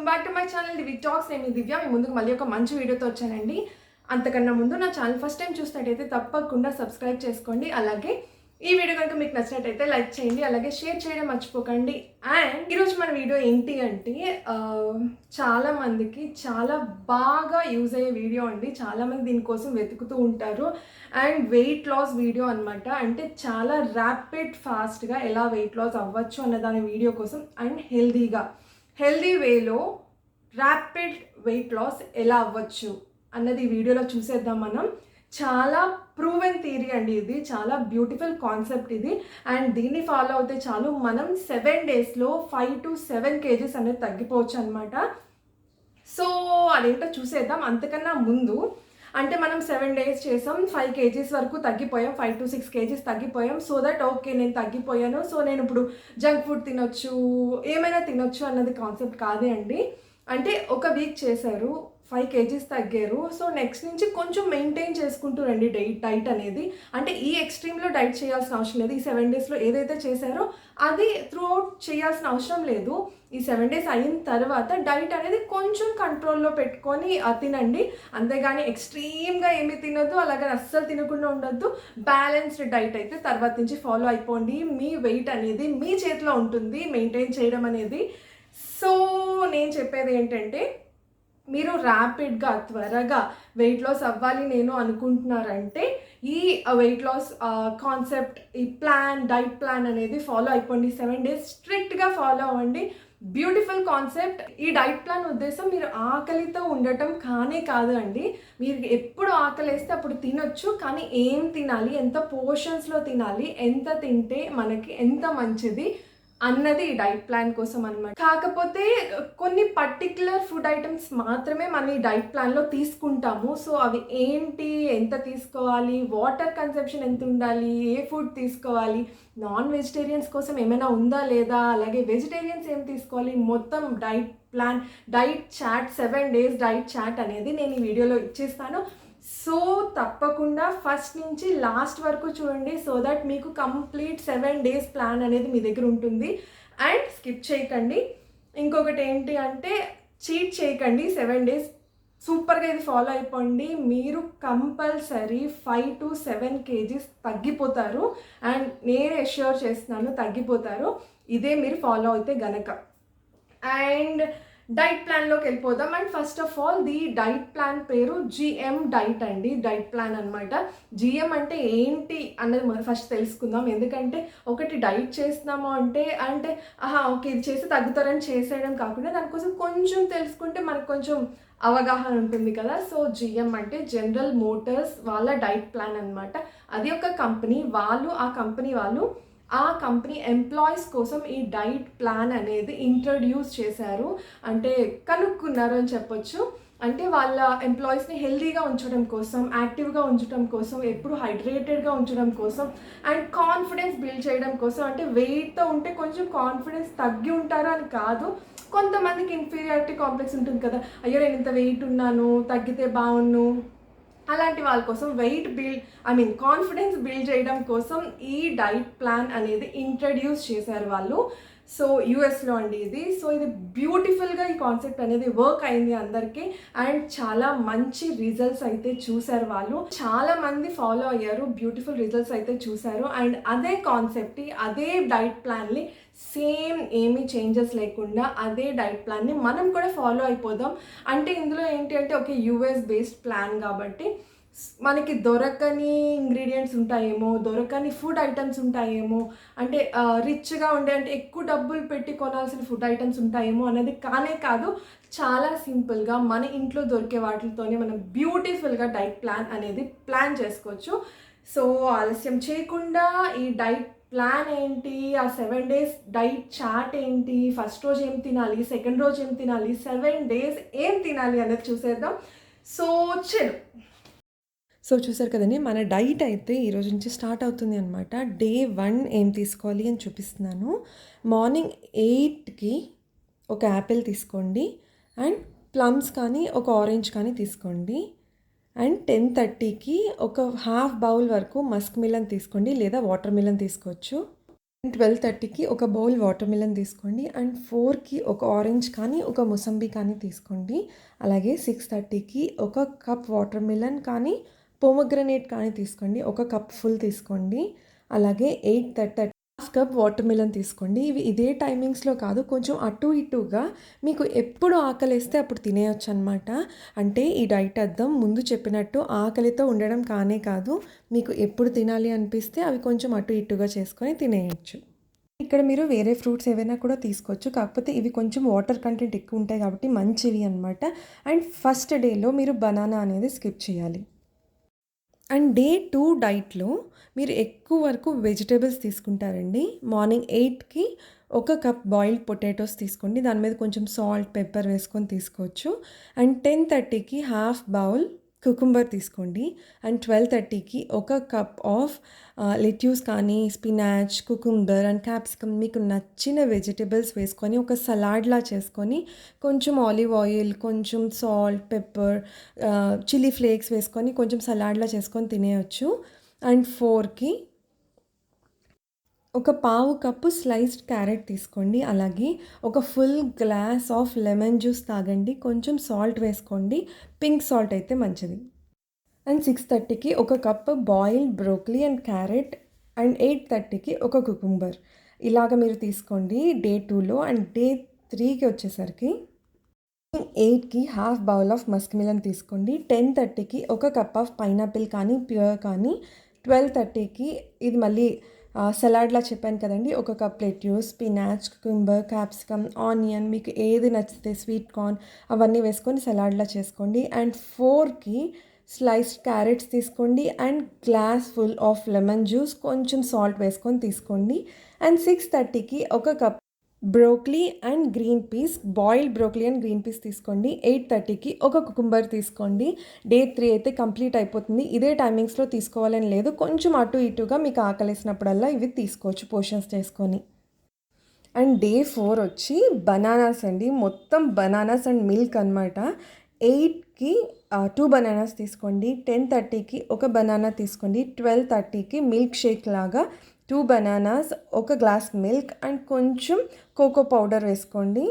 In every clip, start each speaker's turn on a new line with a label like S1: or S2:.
S1: Back to my channel Divi talks. నేను దివ్య మీ ముందుకు మళ్ళీ ఒక మంచి వీడియోతో వచ్చానండి. అంతకన్నా ముందు నా ఛానల్ ఫస్ట్ టైం చూసినట్టయితే తప్పకుండా సబ్స్క్రైబ్ చేసుకోండి. అలాగే ఈ వీడియో కనుక మీకు నచ్చినట్టయితే లైక్ చేయండి, అలాగే షేర్ చేయడం మర్చిపోకండి. అండ్ ఈరోజు మన వీడియో ఏంటి అంటే చాలామందికి చాలా బాగా యూజ్ అయ్యే వీడియో అండి. చాలామంది దీనికోసం వెతుకుతూ ఉంటారు. అండ్ వెయిట్ లాస్ వీడియో అనమాట. అంటే చాలా ర్యాపిడ్ ఫాస్ట్గా ఎలా వెయిట్ లాస్ అవ్వచ్చు అన్న దాని వీడియో కోసం అండ్ హెల్దీ వేలో ర్యాపిడ్ వెయిట్ లాస్ ఎలా అవ్వచ్చు అన్నది ఈ వీడియోలో చూసేద్దాం మనం. చాలా ప్రూవెన్ థియరీ అండి ఇది, చాలా బ్యూటిఫుల్ కాన్సెప్ట్ ఇది. అండ్ దీన్ని ఫాలో అవుతే చాలు మనం 7 డేస్లో 5 to 7 kgs అనేది తగ్గిపోవచ్చు అనమాట. సో అదేంటో చూసేద్దాం. అంతకన్నా ముందు అంటే మనం 7 days చేసాం, 5 kgs వరకు తగ్గిపోయాం, 5 to 6 kgs తగ్గిపోయాం. సో దట్ ఓకే నేను తగ్గిపోయాను, సో నేను ఇప్పుడు జంక్ ఫుడ్ తినొచ్చు, ఏమైనా తినొచ్చు అన్నది కాన్సెప్ట్ కాదే అండి. అంటే ఒక వీక్ చేశారు, 5 kgs తగ్గారు. సో నెక్స్ట్ నుంచి కొంచెం మెయింటైన్ చేసుకుంటూ రండి డైట్ అనేది. అంటే ఈ ఎక్స్ట్రీమ్లో డైట్ చేయాల్సిన అవసరం లేదు. ఈ 7 డేస్లో ఏదైతే చేశారో అది త్రూ అవుట్ చేయాల్సిన అవసరం లేదు. ఈ 7 days అయిన తర్వాత డైట్ అనేది కొంచెం కంట్రోల్లో పెట్టుకొని తినండి. అంతేగాని ఎక్స్ట్రీమ్గా ఏమీ తినొద్దు, అలాగే అస్సలు తినకుండా ఉండొద్దు. బ్యాలెన్స్డ్ డైట్ అయితే తర్వాత నుంచి ఫాలో అయిపోండి. మీ వెయిట్ అనేది మీ చేతిలో ఉంటుంది మెయింటైన్ చేయడం అనేది. సో నేను చెప్పేది ఏంటంటే, మీరు ర్యాపిడ్గా త్వరగా వెయిట్ లాస్ అవ్వాలి నేను అనుకుంటున్నారంటే ఈ వెయిట్ లాస్ కాన్సెప్ట్, ఈ డైట్ ప్లాన్ అనేది ఫాలో అయిపోండి. 7 days స్ట్రిక్ట్గా ఫాలో అవ్వండి. Beautiful concept. ఈ డైట్ ప్లాన్ ఉద్దేశం మీరు ఆకలితో ఉండటం కానే కాదు అండి. మీరు ఎప్పుడు ఆకలి వేస్తే అప్పుడు తినొచ్చు, కానీ ఏం తినాలి, ఎంత పోర్షన్స్లో తినాలి, ఎంత తింటే మనకి ఎంత మంచిది అన్నది ఈ డైట్ ప్లాన్ కోసం అనమాట. కాకపోతే కొన్ని పర్టిక్యులర్ ఫుడ్ ఐటమ్స్ మాత్రమే మనం ఈ డైట్ ప్లాన్లో తీసుకుంటాము. సో అవి ఏంటి, ఎంత తీసుకోవాలి, వాటర్ కన్సెప్షన్ ఎంత ఉండాలి, ఏ ఫుడ్ తీసుకోవాలి, నాన్ వెజిటేరియన్స్ కోసం ఏమైనా ఉందా లేదా, అలాగే వెజిటేరియన్స్ ఏం తీసుకోవాలి, మొత్తం diet plan, diet chart, 7 days diet chart అనేది నేను ఈ వీడియోలో ఇచ్చేస్తాను. సో తప్పకుండా ఫస్ట్ నుంచి లాస్ట్ వరకు చూడండి. సో దట్ మీకు కంప్లీట్ 7 days ప్లాన్ అనేది మీ దగ్గర ఉంటుంది. అండ్ స్కిప్ చేయకండి. ఇంకొకటి ఏంటి అంటే, చీట్ చేయకండి. 7 days సూపర్గా ఇది ఫాలో అయిపోండి. మీరు కంపల్సరీ 5 to 7 kgs తగ్గిపోతారు. అండ్ నేను ఎష్యూర్ చేస్తున్నాను తగ్గిపోతారు, ఇదే మీరు ఫాలో అయితే గనక. అండ్ డైట్ ప్లాన్లోకి వెళ్ళిపోదాం. And first of all the diet plan పేరు జిఎం డైట్ అండి. డైట్ ప్లాన్ అనమాట. జిఎం అంటే ఏంటి అన్నది మనం ఫస్ట్ తెలుసుకుందాం. ఎందుకంటే ఒకటి డైట్ చేస్తున్నాము అంటే ఓకే ఇది చేస్తే తగ్గుతారని చేసేయడం కాకుండా దానికోసం కొంచెం తెలుసుకుంటే మనకు కొంచెం అవగాహన ఉంటుంది కదా. సో జిఎం అంటే జనరల్ మోటార్స్ వాళ్ళ డైట్ ప్లాన్ అనమాట. అది ఒక కంపెనీ. ఆ కంపెనీ ఎంప్లాయీస్ కోసం ఈ డైట్ ప్లాన్ అనేది ఇంట్రడ్యూస్ చేశారు, అంటే కనుక్కున్నారు అని చెప్పొచ్చు. అంటే వాళ్ళ ఎంప్లాయీస్ని హెల్తీగా ఉంచడం కోసం, యాక్టివ్గా ఉంచడం కోసం, ఎప్పుడు హైడ్రేటెడ్గా ఉంచడం కోసం, అండ్ కాన్ఫిడెన్స్ బిల్డ్ చేయడం కోసం. అంటే వెయిట్తో ఉంటే కొంచెం కాన్ఫిడెన్స్ తగ్గి ఉంటారు అని కాదు. కొంతమందికి ఇన్ఫీరియారిటీ కాంప్లెక్స్ ఉంటుంది కదా, అయ్యో నేను ఇంత వెయిట్ ఉన్నాను, తగ్గితే బాగున్ను, అలాంటి వాళ్ళ కోసం కాన్ఫిడెన్స్ బిల్డ్ చేయడం కోసం ఈ డైట్ ప్లాన్ అనేది ఇంట్రడ్యూస్ చేశారు వాళ్ళు. సో యూఎస్లో అండి ఇది. సో ఇది బ్యూటిఫుల్గా ఈ కాన్సెప్ట్ అనేది వర్క్ అయింది అందరికీ. అండ్ చాలా మంచి రిజల్ట్స్ అయితే చూశారు వాళ్ళు, చాలా మంది ఫాలో అయ్యారు, బ్యూటిఫుల్ రిజల్ట్స్ అయితే చూశారు. అండ్ అదే కాన్సెప్ట్, అదే డైట్ ప్లాన్ని సేమ్ ఏమీ చేంజెస్ లేకుండా అదే డైట్ ప్లాన్ని మనం కూడా ఫాలో అయిపోదాం. అంటే ఇందులో ఏంటి అంటే ఒక యూఎస్ బేస్డ్ ప్లాన్ కాబట్టి మనకి దొరకని ఇంగ్రీడియంట్స్ ఉంటాయేమో, దొరకని ఫుడ్ ఐటమ్స్ ఉంటాయేమో, అంటే రిచ్గా ఉండే అంటే ఎక్కువ డబ్బులు పెట్టి కొనాల్సిన ఫుడ్ ఐటమ్స్ ఉంటాయేమో అనేది కానే కాదు. చాలా సింపుల్గా మన ఇంట్లో దొరికే వాటితోనే మనం బ్యూటిఫుల్గా డైట్ ప్లాన్ అనేది ప్లాన్ చేసుకోవచ్చు. సో ఆలస్యం చేయకుండా ఈ డైట్ ప్లాన్ ఏంటి, ఆ 7 days డైట్ చార్ట్ ఏంటి, ఫస్ట్ రోజు ఏం తినాలి, సెకండ్ రోజు ఏం తినాలి, 7 days ఏం తినాలి అనేది చూసేద్దాం. సో చూసారు కదండి, మన డైట్ అయితే ఈరోజు నుంచి స్టార్ట్ అవుతుంది అనమాట. డే 1 ఏం తీసుకోవాలి అని చూపిస్తున్నాను. మార్నింగ్ 8కి ఒక యాపిల్ తీసుకోండి, అండ్ ప్లమ్స్ కానీ ఒక ఆరెంజ్ కానీ తీసుకోండి. అండ్ 10:30కి ఒక హాఫ్ బౌల్ వరకు మస్క్ మిలన్ తీసుకోండి, లేదా వాటర్ మిలన్ తీసుకోవచ్చు. 12:30కి ఒక బౌల్ వాటర్ మిలన్ తీసుకోండి. అండ్ 4కి ఒక ఆరెంజ్ కానీ, ఒక ముసంబి కానీ తీసుకోండి. అలాగే 6:30కి ఒక కప్ వాటర్ మిలన్ కానీ, పోమోగ్రనేట్ కానీ తీసుకోండి. ఒక కప్ ఫుల్ తీసుకోండి. అలాగే 8:30 హాఫ్ కప్ వాటర్ మిలన్ తీసుకోండి. ఇవి ఇదే టైమింగ్స్‌లో కాదు, కొంచెం అటు ఇటుగా మీకు ఎప్పుడు ఆకలేస్తే అప్పుడు తినేయొచ్చు అనమాట. అంటే ఈ డైట్ అద్దం ముందు చెప్పినట్టు ఆకలితో ఉండడం కానే కాదు. మీకు ఎప్పుడు తినాలి అనిపిస్తే అవి కొంచెం అటు ఇటుగా చేసుకొని తినేయొచ్చు. ఇక్కడ మీరు వేరే ఫ్రూట్స్ ఏవైనా కూడా తీసుకోవచ్చు. కాకపోతే ఇవి కొంచెం వాటర్ కంటెంట్ ఎక్కువ ఉంటాయి కాబట్టి మంచివి అనమాట. అండ్ ఫస్ట్ డేలో మీరు బనానా అనేది స్కిప్ చేయాలి. అండ్ డే 2 డైట్‌లో మీరు ఎక్కువ వరకు వెజిటబుల్స్ తీసుకుంటారండి. మార్నింగ్ 8కి ఒక కప్ బాయిల్డ్ పొటాటోస్ తీసుకోండి. దాని మీద కొంచెం సాల్ట్, పెప్పర్ వేసుకొని తీసుకోవచ్చు. అండ్ 10:30కి హాఫ్ బౌల్ కుకుంబర్ తీసుకోండి. అండ్ 12:30కి ఒక కప్ ఆఫ్ లెట్యూస్ కానీ, స్పినాచ్, కుకుంబర్ అండ్ క్యాప్సికమ్ మీకు నచ్చిన వెజిటబుల్స్ వేసుకొని ఒక సలాడ్‌లా చేసుకొని కొంచెం ఆలివ్ ఆయిల్, కొంచెం సాల్ట్, పెప్పర్, చిల్లీ ఫ్లేక్స్ వేసుకొని కొంచెం సలాడ్‌లా చేసుకొని తినేయొచ్చు. అండ్ 4కి ఒక పావు కప్పు స్లైస్డ్ క్యారెట్ తీసుకోండి. అలాగే ఒక full glass of lemon juice తాగండి. కొంచెం సాల్ట్ వేసుకోండి. పింక్ సాల్ట్ అయితే మంచిది. అండ్ 6:30కి ఒక cup boiled broccoli and carrot. And 8:30కి ఒక కుకుంబర్. ఇలాగ మీరు తీసుకోండి డే 2లో. అండ్ డే 3కి వచ్చేసరికి 8కి half bowl of musk melon తీసుకోండి. 10:30కి ఒక కప్ ఆఫ్ పైనాపిల్ కానీ, ప్యూర్ కానీ. 12:30కి ఇది మళ్ళీ సలాడ్లా చెప్పాను కదండి, ఒక cup lettuce, spinach, cucumber, capsicum, onion మీకు ఏది నచ్చితే స్వీట్ కార్న్ అవన్నీ వేసుకొని సలాడ్లా చేసుకోండి. అండ్ 4కి స్లైస్డ్ క్యారెట్స్ తీసుకోండి. And glass full of lemon juice కొంచెం సాల్ట్ వేసుకొని తీసుకోండి. అండ్ 6:30కి ఒక cup broccoli and green peas, boiled broccoli and green peas తీసుకోండి. 8:30కి ఒక కుకుంబర్ తీసుకోండి. డే 3 అయితే కంప్లీట్ అయిపోతుంది. ఇదే టైమింగ్స్లో తీసుకోవాలని లేదు, కొంచెం అటు ఇటుగా మీకు ఆకలేసినప్పుడల్లా ఇవి తీసుకోవచ్చు పోర్షన్స్ చేసుకొని. అండ్ డే 4 వచ్చి బనానాస్ అండి. మొత్తం బనానాస్ అండ్ మిల్క్ అనమాట. 8కి 2 బనానాస్ తీసుకోండి. 10:30కి ఒక బనానా తీసుకోండి. 12:30కి మిల్క్ షేక్ లాగా 2 బనానాస్, ఒక గ్లాస్ మిల్క్ అండ్ కొంచెం కోకో పౌడర్ వేసుకోండి.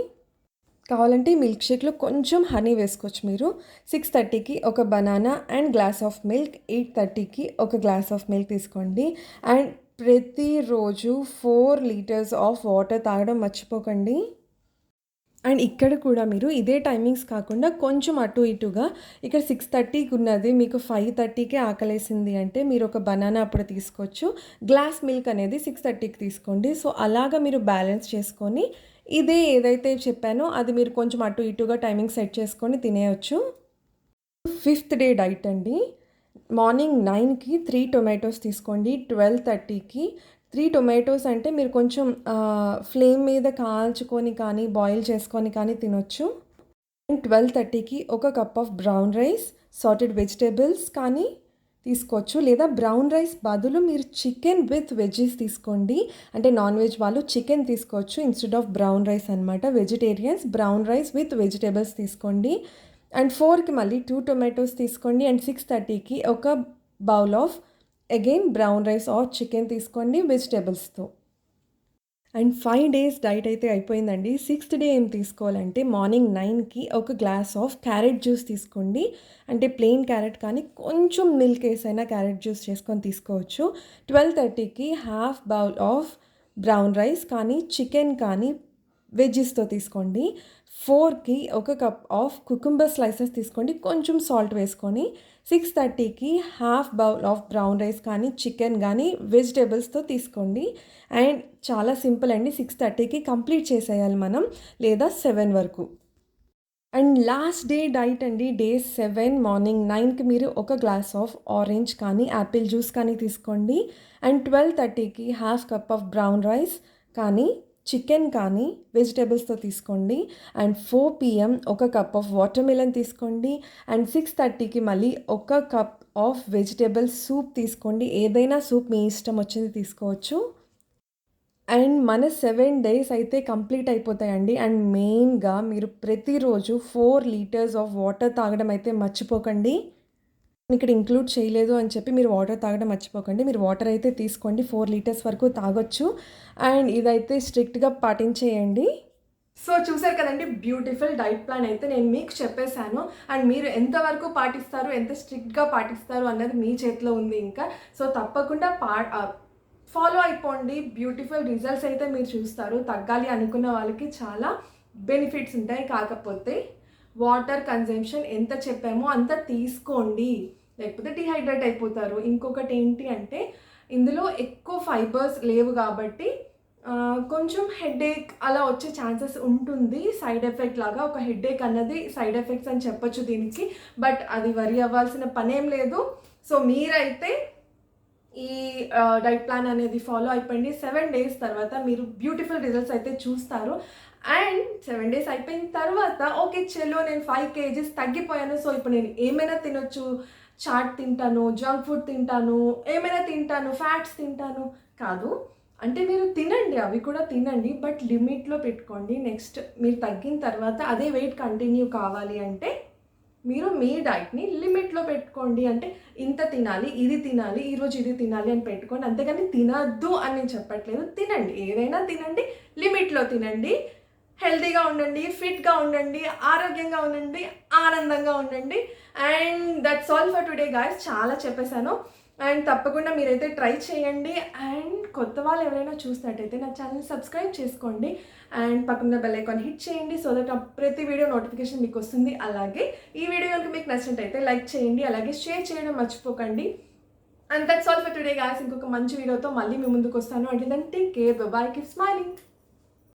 S1: కావాలంటే మిల్క్ షేక్లో కొంచెం హనీ వేసుకోవచ్చు మీరు. 6:30కి ఒక banana and glass of milk. 8:30కి ఒక గ్లాస్ ఆఫ్ మిల్క్ తీసుకోండి. అండ్ ప్రతిరోజు 4 లీటర్స్ ఆఫ్ వాటర్ తాగడం మర్చిపోకండి. అండ్ ఇక్కడ కూడా మీరు ఇదే టైమింగ్స్ కాకుండా కొంచెం అటు ఇటుగా ఇక్కడ 6:30కి ఉన్నది మీకు 5:30కే ఆకలేసింది అంటే మీరు ఒక బనానా అప్పుడు తీసుకోవచ్చు. గ్లాస్ మిల్క్ అనేది 6:30కి తీసుకోండి. సో అలాగా మీరు బ్యాలెన్స్ చేసుకొని ఇదే ఏదైతే చెప్పానో అది మీరు కొంచెం అటు ఇటుగా టైమింగ్ సెట్ చేసుకొని తినేయొచ్చు. 5th డే డైట్ అండి. మార్నింగ్ 9కి 3 టొమాటోస్ తీసుకోండి. 12:30కి 3 టొమాటోస్ అంటే మీరు కొంచెం ఫ్లేమ్ మీద కాల్చుకొని కానీ, బాయిల్ చేసుకొని కానీ తినొచ్చు. అండ్ 12:30కి ఒక cup of brown rice, sautéed vegetables కానీ తీసుకోవచ్చు. లేదా బ్రౌన్ రైస్ బదులు మీరు చికెన్ విత్ వెజ్జీస్ తీసుకోండి. అంటే నాన్ వెజ్ వాళ్ళు చికెన్ తీసుకోవచ్చు ఇన్స్టెడ్ ఆఫ్ బ్రౌన్ రైస్ అనమాట. Vegetarians brown rice with vegetables తీసుకోండి. అండ్ 4కి మళ్ళీ 2 టొమాటోస్ తీసుకోండి. అండ్ 6:30కి ఒక bowl of again brown rice or chicken తీసుకోండి వెజిటేబుల్స్తో. అండ్ 5 డేస్ డైట్ అయితే అయిపోయిందండి. 6th డే ఏం తీసుకోవాలంటే మార్నింగ్ 9కి ఒక గ్లాస్ ఆఫ్ క్యారెట్ జ్యూస్ తీసుకోండి. అంటే ప్లెయిన్ క్యారెట్ కానీ కొంచెం మిల్క్ వేసైనా క్యారెట్ జ్యూస్ చేసుకొని తీసుకోవచ్చు. 12:30కి half bowl of brown rice కానీ, చికెన్ కానీ వెజ్జీస్తో తీసుకోండి. 4కి ఒక కప్ ఆఫ్ కుకుంబర్ స్లైసెస్ తీసుకోండి, కొంచెం సాల్ట్ వేసుకొని. 6:30కి half bowl of brown rice కానీ, చికెన్ కానీ వెజిటేబుల్స్తో తీసుకోండి. అండ్ చాలా సింపుల్ అండి. 6:30కి కంప్లీట్ చేసేయాలి మనం, లేదా 7 వరకు. అండ్ లాస్ట్ డే డైట్ అండి. డే 7 మార్నింగ్ 9కి మీరు ఒక గ్లాస్ ఆఫ్ ఆరెంజ్ కానీ, యాపిల్ జ్యూస్ కానీ తీసుకోండి. అండ్ 12:30కి half cup of brown rice కానీ, చికెన్ కానీ వెజిటేబుల్స్తో తీసుకోండి. అండ్ 4 PM ఒక కప్ ఆఫ్ వాటర్ మిలన్ తీసుకోండి. అండ్ 6:30కి మళ్ళీ ఒక కప్ ఆఫ్ వెజిటేబుల్ సూప్ తీసుకోండి. ఏదైనా సూప్ మీ ఇష్టం వచ్చింది తీసుకోవచ్చు. అండ్ మన 7 డేస్ అయితే కంప్లీట్ అయిపోతాయండి. అండ్ మెయిన్గా మీరు ప్రతిరోజు 4 లీటర్స్ ఆఫ్ వాటర్ తాగడం అయితే మర్చిపోకండి. ఇక్కడ ఇంక్లూడ్ చేయలేదు అని చెప్పి మీరు వాటర్ తాగడం మర్చిపోకండి. మీరు వాటర్ అయితే తీసుకోండి, 4 లీటర్స్ వరకు తాగొచ్చు. అండ్ ఇదైతే స్ట్రిక్ట్‌గా పాటించేయండి. సో చూసారు కదండి, బ్యూటిఫుల్ డైట్ ప్లాన్ అయితే నేను మీకు చెప్పేశాను. అండ్ మీరు ఎంతవరకు పాటిస్తారు, ఎంత స్ట్రిక్ట్‌గా పాటిస్తారు అన్నది మీ చేతిలో ఉంది ఇంకా. సో తప్పకుండా ఫాలో అయిపోండి. బ్యూటిఫుల్ రిజల్ట్స్ అయితే మీరు చూస్తారు. తగ్గాలి అనుకున్న వాళ్ళకి చాలా బెనిఫిట్స్ ఉంటాయి. కాకపోతే వాటర్ కన్జంప్షన్ ఎంత చెప్పామో అంత తీసుకోండి, లేకపోతే డిహైడ్రేట్ అయిపోతారు. ఇంకొకటి ఏంటి అంటే ఇందులో ఎక్కువ ఫైబర్స్ లేవు కాబట్టి కొంచెం హెడేక్ అలా వచ్చే ఛాన్సెస్ ఉంటుంది. సైడ్ ఎఫెక్ట్ లాగా ఒక హెడేక్ అన్నది సైడ్ ఎఫెక్ట్స్ అని చెప్పొచ్చు దీనికి. బట్ అది వరి అవ్వాల్సిన పనేం లేదు. సో మీరైతే ఈ డైట్ ప్లాన్ అనేది ఫాలో అయిపోయింది. 7 డేస్ తర్వాత మీరు బ్యూటిఫుల్ రిజల్ట్స్ అయితే చూస్తారు. అండ్ 7 డేస్ అయిపోయిన తర్వాత ఓకే చలో నేను 5 kgs తగ్గిపోయాను, సో ఇప్పుడు నేను ఏమైనా తినొచ్చు, చాట్ తింటాను, జంక్ ఫుడ్ తింటాను, ఏమైనా తింటాను, ఫ్యాట్స్ తింటాను కాదు. అంటే మీరు తినండి, అవి కూడా తినండి, బట్ లిమిట్లో పెట్టుకోండి. నెక్స్ట్ మీరు తగ్గిన తర్వాత అదే వెయిట్ కంటిన్యూ కావాలి అంటే మీరు మీ డైట్ని లిమిట్లో పెట్టుకోండి. అంటే ఇంత తినాలి, ఇది తినాలి, ఈరోజు ఇది తినాలి అని పెట్టుకోండి. అంతేగాని తినద్దు అని నేను చెప్పట్లేదు. తినండి, ఏదైనా తినండి, లిమిట్లో తినండి, హెల్తీగా ఉండండి, ఫిట్గా ఉండండి, ఆరోగ్యంగా ఉండండి, ఆనందంగా ఉండండి. And that's all for today guys. చాలా చెప్పేశాను. అండ్ తప్పకుండా మీరైతే ట్రై చేయండి. అండ్ కొత్త వాళ్ళు ఎవరైనా చూసినట్టయితే నా ఛానల్ని సబ్స్క్రైబ్ చేసుకోండి. అండ్ పక్కన బెల్ ఐకాన్ హిట్ చేయండి, సో దట్ ప్రతి వీడియో నోటిఫికేషన్ మీకు వస్తుంది. అలాగే ఈ వీడియో కనుక మీకు నచ్చినట్టయితే లైక్ చేయండి, అలాగే షేర్ చేయడం మర్చిపోకండి. And that's all for today guys. ఇంకొక మంచి వీడియోతో మళ్ళీ మీ ముందుకు వస్తాను. అంటే then take care, bye, keep smiling.